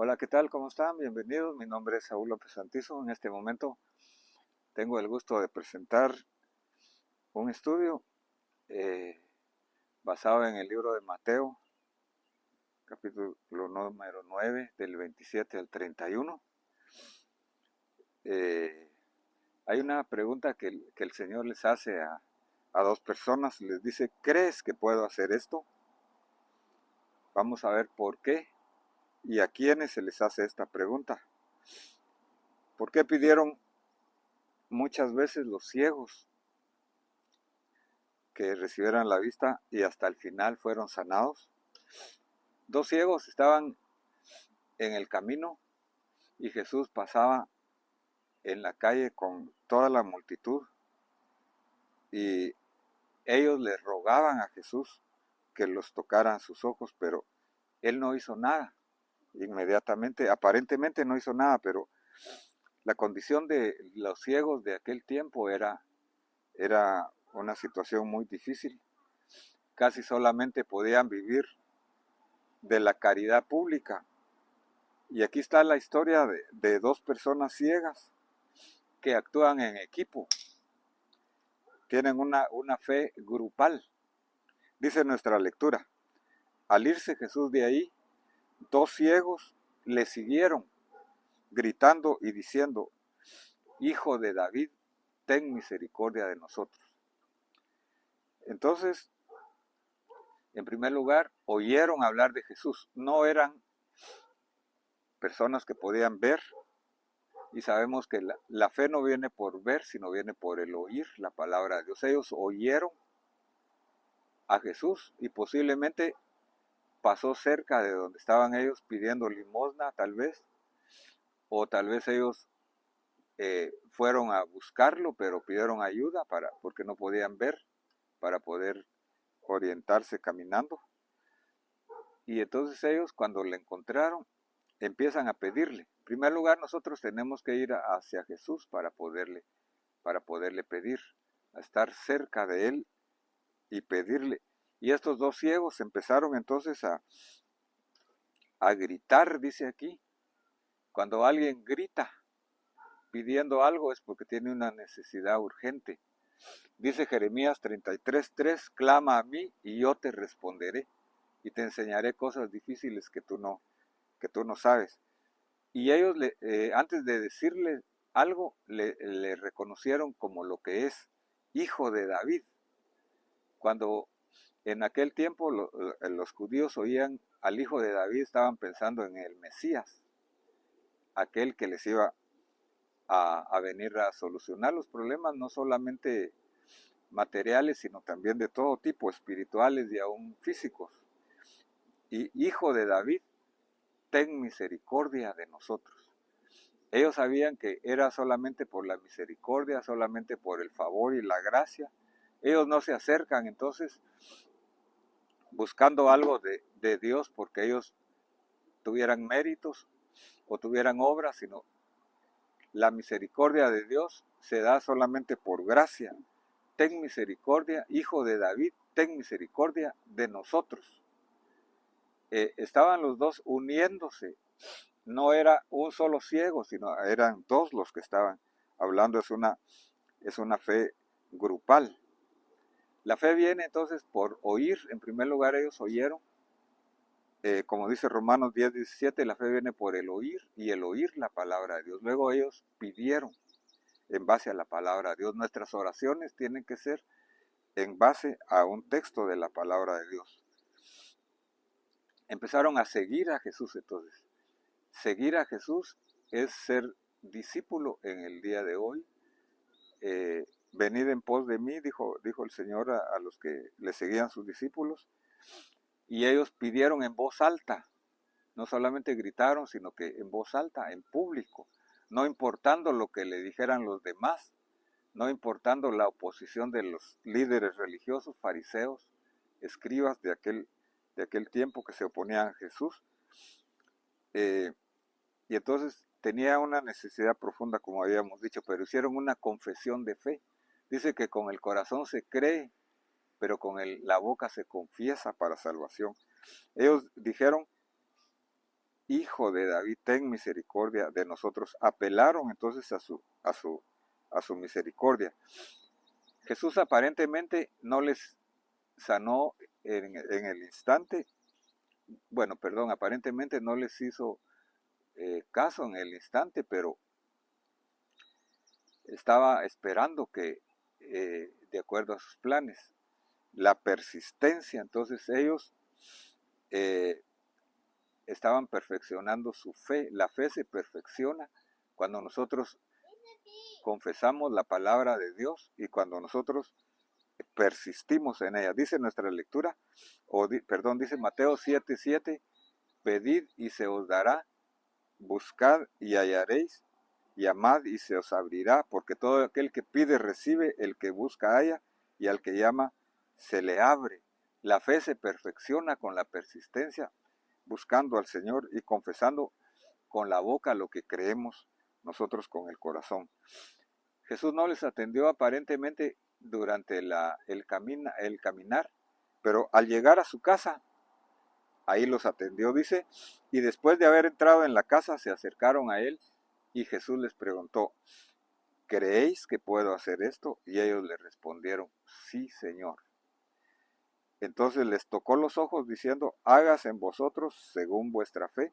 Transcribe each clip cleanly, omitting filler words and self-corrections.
Hola, ¿qué tal? ¿Cómo están? Bienvenidos. Mi nombre es Saúl López Santizo. En este momento tengo el gusto de presentar un estudio eh, basado en el libro de Mateo, capítulo número 9, del 27 al 31. Eh, Hay una pregunta que el Señor les hace a dos personas. Les dice, ¿crees que puedo hacer esto? Vamos a ver por qué y a quiénes se les hace esta pregunta. ¿Por qué pidieron muchas veces los ciegos que recibieran la vista y hasta el final fueron sanados? Dos ciegos estaban en el camino y Jesús pasaba en la calle con toda la multitud y ellos le rogaban a Jesús que los tocaran sus ojos, pero él no hizo nada. Inmediatamente, aparentemente no hizo nada, pero la condición de los ciegos de aquel tiempo era una situación muy difícil. Casi solamente podían vivir de la caridad pública. Y aquí está la historia de dos personas ciegas que actúan en equipo, tienen una fe grupal. Dice nuestra lectura, al irse Jesús de ahí, dos ciegos le siguieron, gritando y diciendo, Hijo de David, ten misericordia de nosotros. Entonces, en primer lugar, oyeron hablar de Jesús. No eran personas que podían ver, y sabemos que la fe no viene por ver, sino viene por el oír la palabra de Dios. Ellos oyeron a Jesús y posiblemente pasó cerca de donde estaban ellos pidiendo limosna, tal vez, o tal vez ellos fueron a buscarlo, pero pidieron ayuda porque no podían ver, para poder orientarse caminando. Y entonces ellos, cuando le encontraron, empiezan a pedirle. En primer lugar, nosotros tenemos que ir hacia Jesús para poderle pedir, a estar cerca de él y pedirle. Y estos dos ciegos empezaron entonces a gritar, dice aquí. Cuando alguien grita pidiendo algo es porque tiene una necesidad urgente. Dice Jeremías 33:3, clama a mí y yo te responderé y te enseñaré cosas difíciles que tú no sabes. Y ellos, antes de decirle algo, le reconocieron como lo que es, hijo de David. Cuando en aquel tiempo los judíos oían al hijo de David, estaban pensando en el Mesías, aquel que les iba a venir a solucionar los problemas, no solamente materiales, sino también de todo tipo, espirituales y aún físicos. Y hijo de David, ten misericordia de nosotros. Ellos sabían que era solamente por la misericordia, solamente por el favor y la gracia. Ellos no se acercan entonces buscando algo de Dios porque ellos tuvieran méritos o tuvieran obras, sino la misericordia de Dios se da solamente por gracia. Ten misericordia, hijo de David, ten misericordia de nosotros. Estaban los dos uniéndose. No era un solo ciego, sino eran dos los que estaban hablando. Es una fe grupal. La fe viene entonces por oír. En primer lugar ellos oyeron. Como dice Romanos 10:17, la fe viene por el oír y el oír la palabra de Dios. Luego ellos pidieron en base a la palabra de Dios. Nuestras oraciones tienen que ser en base a un texto de la palabra de Dios. Empezaron a seguir a Jesús entonces. Seguir a Jesús es ser discípulo en el día de hoy. Venid en pos de mí, dijo el Señor a los que le seguían sus discípulos. Y ellos pidieron en voz alta. No solamente gritaron, sino que en voz alta, en público. No importando lo que le dijeran los demás. No importando la oposición de los líderes religiosos, fariseos, escribas de aquel tiempo que se oponían a Jesús. Y entonces tenía una necesidad profunda, como habíamos dicho, pero hicieron una confesión de fe. Dice que con el corazón se cree, pero con la boca se confiesa para salvación. Ellos dijeron, Hijo de David, ten misericordia de nosotros. Apelaron entonces a su misericordia. Jesús aparentemente no les sanó en el instante, bueno, perdón, aparentemente no les hizo caso en el instante, pero estaba esperando que, de acuerdo a sus planes, la persistencia, entonces ellos estaban perfeccionando su fe. La fe se perfecciona cuando nosotros confesamos la palabra de Dios y cuando nosotros persistimos en ella. Dice nuestra lectura, dice Mateo 7:7, pedid y se os dará, buscad y hallaréis, llamad y se os abrirá, porque todo aquel que pide recibe, el que busca halla, y al que llama se le abre. La fe se perfecciona con la persistencia, buscando al Señor y confesando con la boca lo que creemos nosotros con el corazón. Jesús no les atendió aparentemente durante el caminar, pero al llegar a su casa, ahí los atendió, dice, y después de haber entrado en la casa se acercaron a él y Jesús les preguntó, ¿creéis que puedo hacer esto? Y ellos le respondieron, sí, Señor. Entonces les tocó los ojos diciendo, hágase en vosotros según vuestra fe.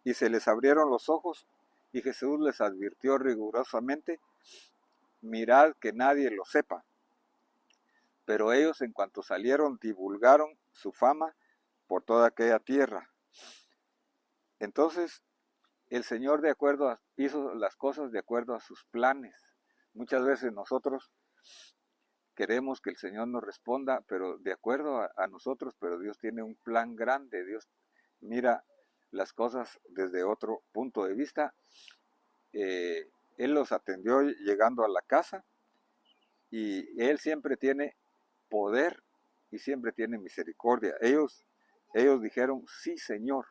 Y se les abrieron los ojos y Jesús les advirtió rigurosamente, mirad que nadie lo sepa. Pero ellos en cuanto salieron divulgaron su fama por toda aquella tierra. Entonces el Señor hizo las cosas de acuerdo a sus planes. Muchas veces nosotros queremos que el Señor nos responda, pero de acuerdo a nosotros, pero Dios tiene un plan grande. Dios mira las cosas desde otro punto de vista. Él los atendió llegando a la casa y Él siempre tiene poder y siempre tiene misericordia. Ellos dijeron, sí, Señor.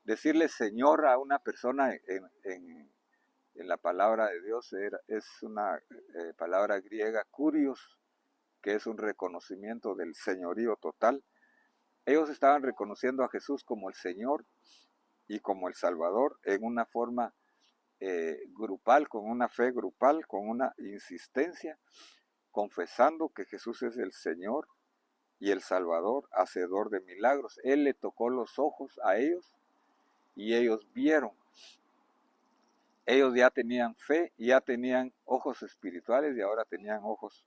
Decirle Señor a una persona en la palabra de Dios es una palabra griega, kurios, que es un reconocimiento del señorío total. Ellos estaban reconociendo a Jesús como el Señor y como el Salvador en una forma grupal, con una fe grupal, con una insistencia, confesando que Jesús es el Señor y el Salvador, hacedor de milagros. Él le tocó los ojos a ellos y ellos vieron. Ellos ya tenían fe, ya tenían ojos espirituales y ahora tenían ojos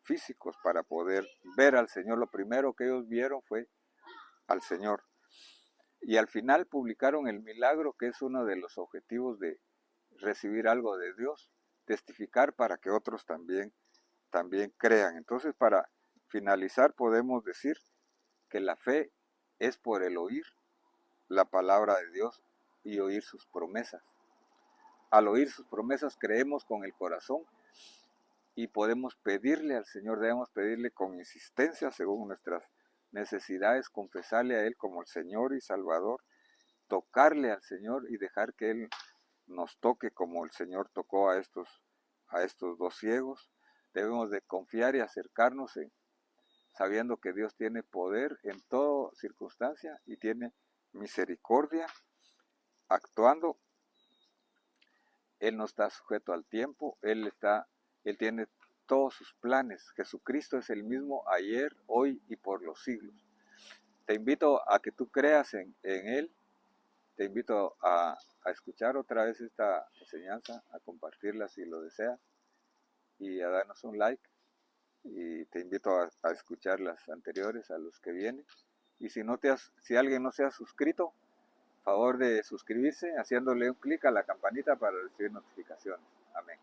físicos para poder ver al Señor. Lo primero que ellos vieron fue al Señor. Y al final publicaron el milagro, que es uno de los objetivos de recibir algo de Dios, testificar para que otros también crean. Entonces, para finalizar, podemos decir que la fe es por el oír la palabra de Dios y oír sus promesas. Al oír sus promesas creemos con el corazón y podemos pedirle al Señor, debemos pedirle con insistencia según nuestras necesidades, confesarle a Él como el Señor y Salvador, tocarle al Señor y dejar que Él nos toque como el Señor tocó a estos dos ciegos. Debemos de confiar y acercarnos sabiendo que Dios tiene poder en toda circunstancia y tiene misericordia actuando. Él no está sujeto al tiempo, Él tiene todos sus planes. Jesucristo es el mismo ayer, hoy y por los siglos. Te invito a que tú creas en Él, te invito a escuchar otra vez esta enseñanza, a compartirla si lo deseas y a darnos un like. Y te invito a escuchar las anteriores, a los que vienen. Y si alguien no se ha suscrito, favor de suscribirse haciéndole un clic a la campanita para recibir notificaciones. Amén.